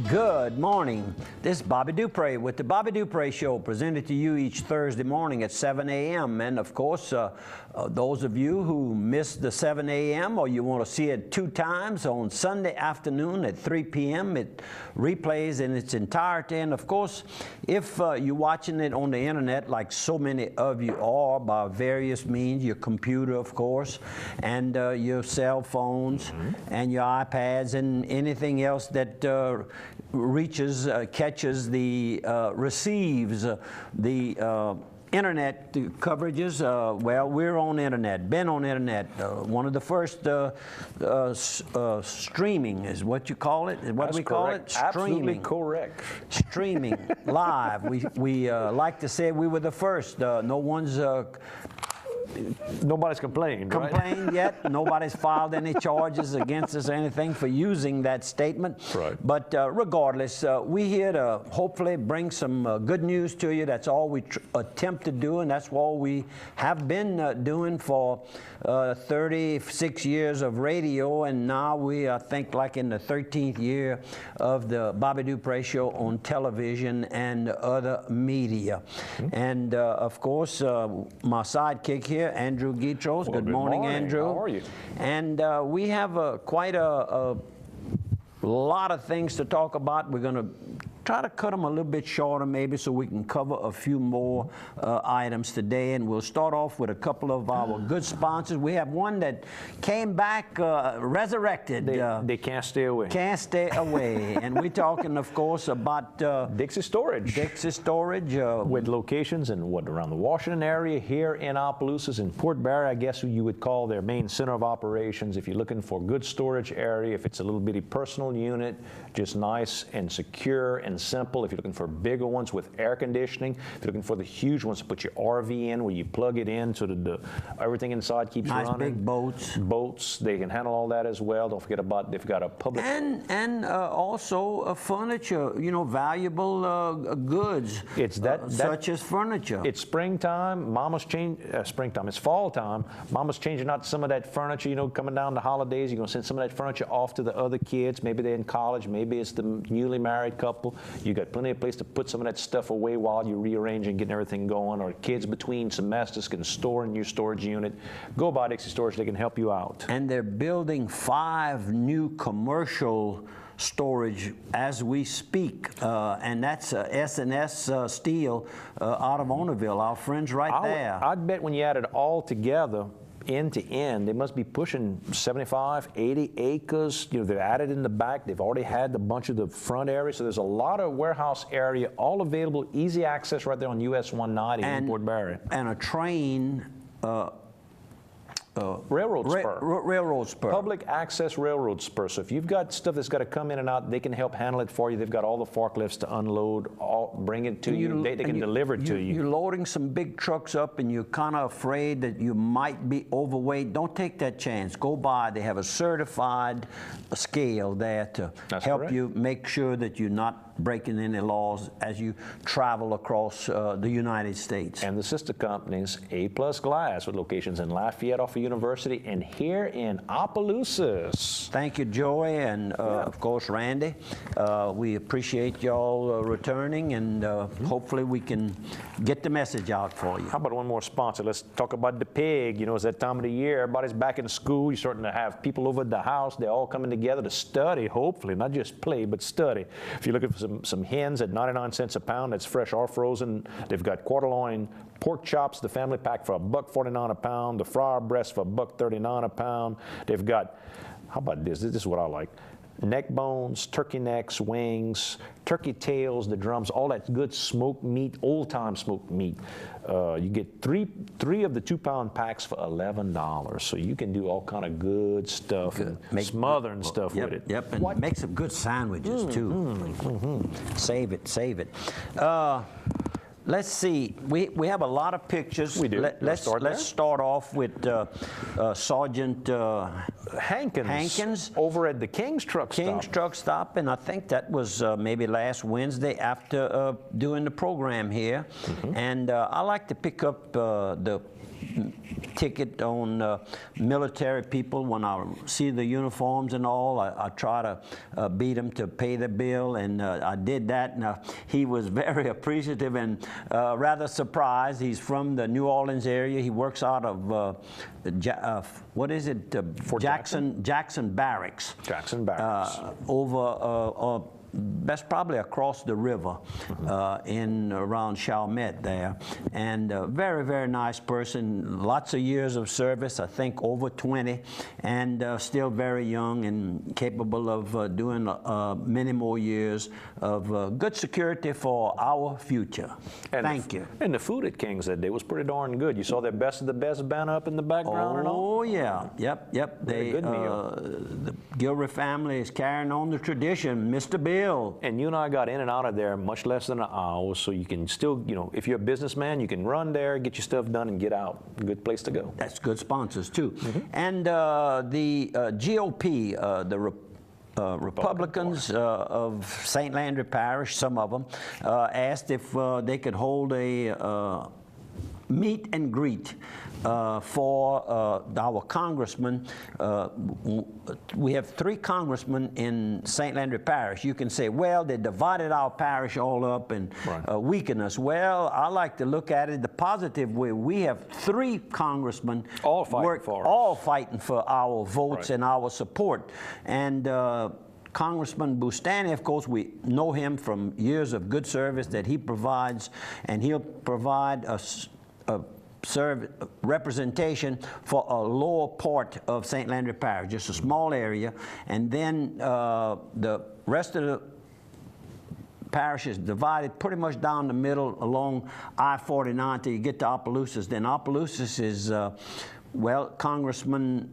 Good morning. This is Bobby Dupre with the Bobby Dupre Show, presented to you each Thursday morning at 7 a.m. And of course, those of you who missed the 7 a.m. or you want to see it 2 times on Sunday afternoon at 3 p.m., it replays in its entirety. And of course, if you're watching it on the internet, like so many of you are, by various means, your computer, of course, and your cell phones and your iPads and anything else that reaches, catches the, receives the internet coverages. Well, we're on internet, been on internet. One of the first streaming is what you call it. What That's do we call correct. it? Streaming. Absolutely correct. Streaming live. We like to say we were the first. No one's Nobody's complained, right? yet. Nobody's filed any charges against us or anything for using that statement. Right. But regardless, we're here to hopefully bring some good news to you. That's all we attempt to do, and that's all we have been doing for 36 years of radio, and now we, I think, like in the 13th year of the Bobby Dupre Show on television and other media. And of course, my sidekick here, Andrew Guitros. Well, good morning, Andrew. How are you? And we have quite a lot of things to talk about. We're going to try to cut them a little bit shorter maybe so we can cover a few more items today. And we'll start off with a couple of our good sponsors. We have one that came back resurrected. They can't stay away. Can't stay away. And we're talking, of course, about Dixie Storage. Dixie Storage. With locations in around the Washington area, here in Opelousas, in Port Barre, I guess you would call their main center of operations. If you're looking for good storage area, if it's a little bitty personal unit, just nice and secure and simple. If you're looking for bigger ones with air conditioning, if you're looking for the huge ones to put your RV in, where you plug it in so that everything inside keeps nice running. Big boats. Boats, they can handle all that as well. Don't forget about, they've got a public. And also furniture, you know, valuable goods. It's such as furniture. It's springtime. Mama's springtime. It's fall time. Mama's changing out some of that furniture. You know, coming down the holidays, you're gonna send some of that furniture off to the other kids. Maybe they're in college. Maybe it's the newly married couple. You got plenty of place to put some of that stuff away while you're rearranging, getting everything going. Or kids between semesters can store in your storage unit. Go by Dixie Storage. They can help you out. And they're building 5 new commercial storage as we speak, and that's S&S Steel out of Ownerville, our friends right there. I'd bet when you add it all together, end to end, they must be pushing 75, 80 acres. You know, they've added in the back. They've already had a bunch of the front area. So there's a lot of warehouse area, all available, easy access right there on US 190 in Port Barre. And a train. Railroad spur. Railroad spur. Public access railroad spur. So if you've got stuff that's got to come in and out, they can help handle it for you. They've got all the forklifts to unload, bring it to you. They can deliver it to you. You're loading some big trucks up and you're kind of afraid that you might be overweight. Don't take that chance. Go by. They have a certified scale there to help you make sure that you're not breaking any laws as you travel across the United States. And the sister companies, A-Plus Glass, with locations in Lafayette off of University and here in Opelousas. Thank you, Joey, and of course, Randy. We appreciate y'all returning, and hopefully we can get the message out for you. How about one more sponsor? Let's talk about the pig. You know, it's that time of the year. Everybody's back in school. You're starting to have people over at the house. They're all coming together to study, hopefully, not just play, but study. If you're looking for some hens at 99 cents a pound, that's fresh or frozen. They've got quarter loin pork chops, the family pack for $1.49 a pound, the fryer breast for $1.39 a pound. They've got, how about this? This is what I like. Neck bones, turkey necks, wings, turkey tails, the drums, all that good smoked meat, old-time smoked meat. You get three of the 2-pound packs for $11. So you can do all kind of good stuff, and smothering stuff with it. Yep, and make some good sandwiches too. Save it. Let's see. We have a lot of pictures. We do. Let's start off with Sergeant Hankins over at the King's Truck Stop. King's Truck Stop, and I think that was maybe last Wednesday after doing the program here. And I like to pick up the ticket on military people. When I see the uniforms and all, I try to beat them to pay the bill, and I did that. And he was very appreciative and rather surprised. He's from the New Orleans area. He works out of what is it? Jackson Barracks. Jackson Barracks. Over. That's probably across the river in around Chalmette there. And very, very nice person. Lots of years of service, I think over 20, and still very young and capable of doing many more years of good security for our future. And Thank you. And the food at King's that day was pretty darn good. You saw their best of the best banner up in the background and all? Oh, yeah. Yep. Very good meal. The Gilroy family is carrying on the tradition. Mr. Bill. And you and I got in and out of there much less than an hour, so you can still, if you're a businessman, you can run there, get your stuff done, and get out. Good place to go. That's good sponsors, too. And the GOP, the Republicans of St. Landry Parish, some of them, asked if they could hold a meet and greet for our congressman. We have 3 congressmen in St. Landry Parish. You can say, well, they divided our parish all up and weakened us. Well, I like to look at it the positive way. We have 3 congressmen all fighting for our votes and our support. And Congressman Bustani, of course, we know him from years of good service that he provides, and he'll provide a representation for a lower part of St. Landry Parish, just a small area, and then the rest of the parish is divided pretty much down the middle along I-49 till you get to Opelousas. Then Opelousas is, well, Congressman,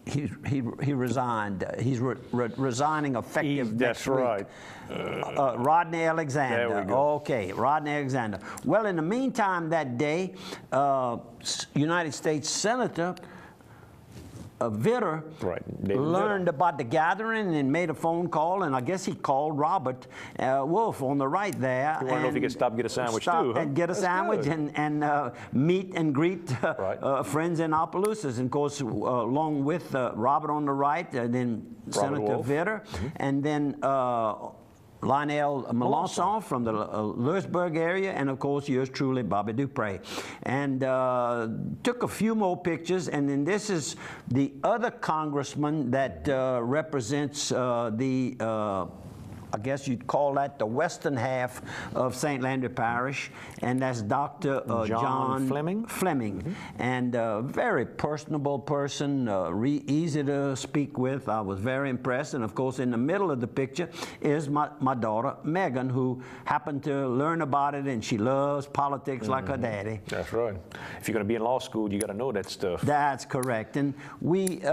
he resigned. He's resigning effective next week. That's right. Rodney Alexander. There we go. Okay, Rodney Alexander. Well, in the meantime that day, United States Senator Vitter learned about the gathering and made a phone call, and I guess he called Robert Wolf on the right there. You want to know if he could stop and get a sandwich too, huh? And get a sandwich and meet and greet friends in Opelousas. And of course, along with Robert on the right, and then Senator Vitter, and then Lionel Melanson from the Lewisburg area, and of course yours truly, Bobby Dupre. And took a few more pictures, and then this is the other congressman that represents I guess you'd call that the western half of St. Landry Parish, and that's Dr. John Fleming. And a very personable person, easy to speak with. I was very impressed. And of course, in the middle of the picture is my daughter, Megan, who happened to learn about it, and she loves politics like her daddy. That's right. If you're going to be in law school, you got to know that stuff. That's correct. And we...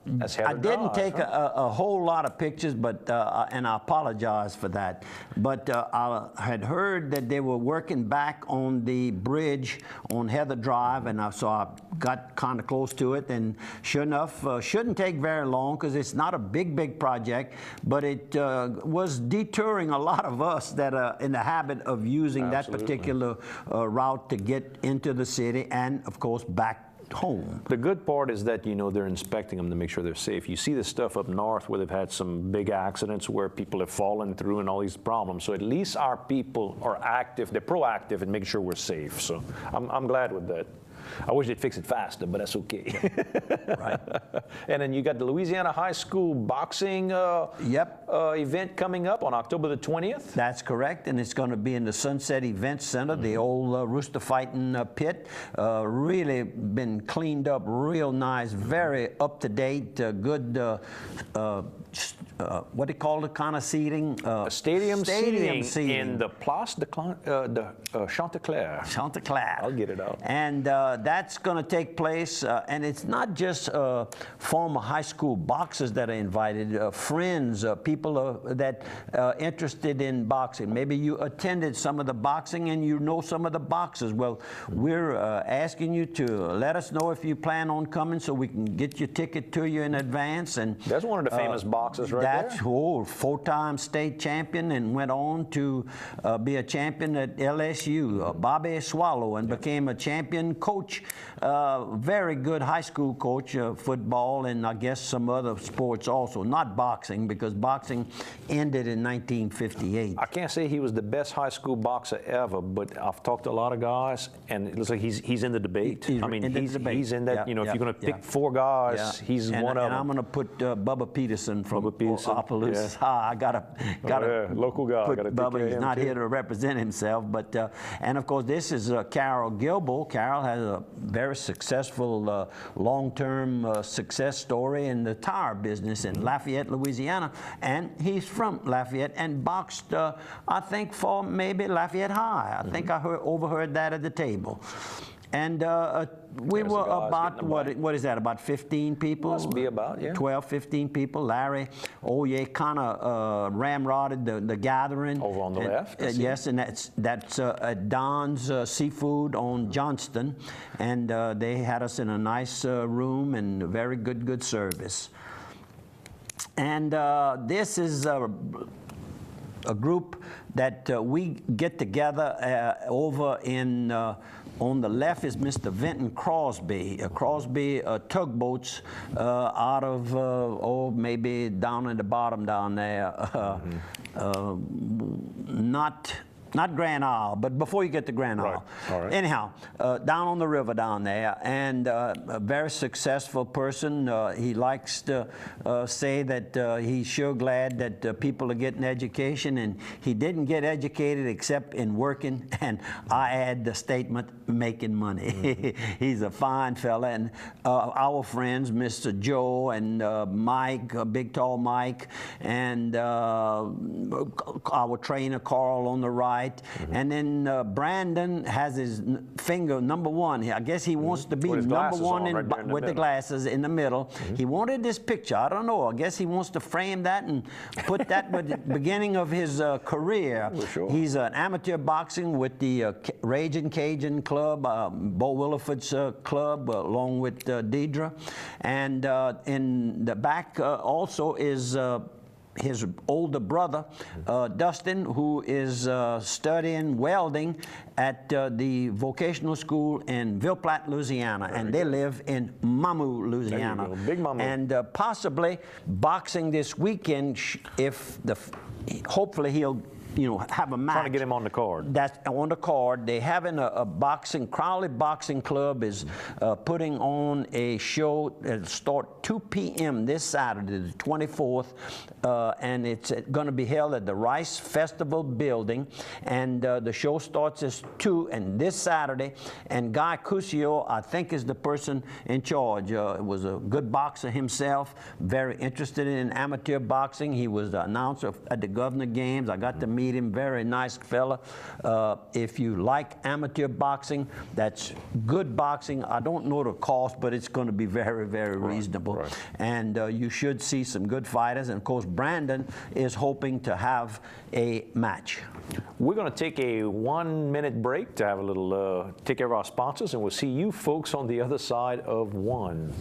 I didn't take a whole lot of pictures, but and I apologize for that. But I had heard that they were working back on the bridge on Heather Drive, and so I got kind of close to it. And sure enough, shouldn't take very long because it's not a big project, but it was deterring a lot of us that are in the habit of using that particular route to get into the city and, of course, back home. The good part is that, they're inspecting them to make sure they're safe. You see this stuff up north where they've had some big accidents where people have fallen through and all these problems. So at least our people are active, they're proactive in making sure we're safe. So I'm glad with that. I wish they'd fix it faster, but that's okay. Right. And then you got the Louisiana High School boxing event coming up on October the 20th. That's correct, and it's going to be in the Sunset Event Center, the old rooster fighting pit. Really been cleaned up real nice, very up-to-date, good what do you call the kind of seating? Stadium seating in the Place de Chanticleer. Chanticleer. I'll get it out. And that's going to take place, and it's not just former high school boxers that are invited, friends, people that are interested in boxing. Maybe you attended some of the boxing and you know some of the boxers. Well, we're asking you to let us know if you plan on coming so we can get your ticket to you in advance. And that's one of the famous boxers right That's four-time state champion and went on to be a champion at LSU. BOBBY001 became a champion coach, very good high school coach, football, and I guess some other sports also. Not boxing, because boxing ended in 1958. I can't say he was the best high school boxer ever, but I've talked to a lot of guys, and it looks like he's in the debate. He's in that. If you're going to pick four guys, he's one of them. And I'm going to put Bubba Peterson from Opelousas. Yeah. I gotta local guy. Put Bubba. He's not here to represent himself, but and of course this is Carol Gilbo. Carol has a very successful long-term success story in the tire business in Lafayette, Louisiana, and he's from Lafayette and boxed, I think, for maybe Lafayette High. I think I overheard that at the table. And we were about, what is that, about 15 people? Must be about, yeah. 12, 15 people. Larry Oye kind of ramrodded the gathering. Over on the left? Yes, and that's at Don's Seafood on Johnston. And they had us in a nice room and very good service. And this is a group that we get together over in on the left is Mr. Vinton Crosby. Crosby tugboats out of, maybe down in the bottom down there. Not Grand Isle, but before you get to Grand Isle. All right. Anyhow, down on the river down there, and a very successful person. He likes to say that he's sure glad that people are getting education, and he didn't get educated except in working, and I add the statement, making money. He's a fine fella, and our friends, Mr. Joe and Mike, Big Tall Mike, and our trainer Carl on the right. And then Brandon has his finger number one. I guess he wants to be number one with the glasses in the middle. He wanted this picture. I don't know. I guess he wants to frame that and put that with the beginning of his career. Sure. He's an amateur boxing with the Raging Cajun Club, Bo Williford's club, along with Deidre. And in the back also is his older brother, Dustin, who is studying welding at the vocational school in Ville Platte, Louisiana. And they live in Mamou, Louisiana. Big Mamou. And possibly boxing this weekend, if hopefully he'll have a match. Trying to get him on the card. That's on the card. They having a boxing, Crowley Boxing Club is putting on a show that'll start 2 p.m. this Saturday, the 24th, and it's going to be held at the Rice Festival Building, and the show starts at 2, and this Saturday, and Guy Cusio, I think, is the person in charge. Was a good boxer himself, very interested in amateur boxing. He was the announcer at the Governor Games. I got to meet him, very nice fella. If you like amateur boxing, that's good boxing. I don't know the cost, but it's going to be very reasonable. Right. And you should see some good fighters. And of course, Brandon is hoping to have a match. We're going to take a 1-minute break to have a little take care of our sponsors, and we'll see you folks on the other side of one.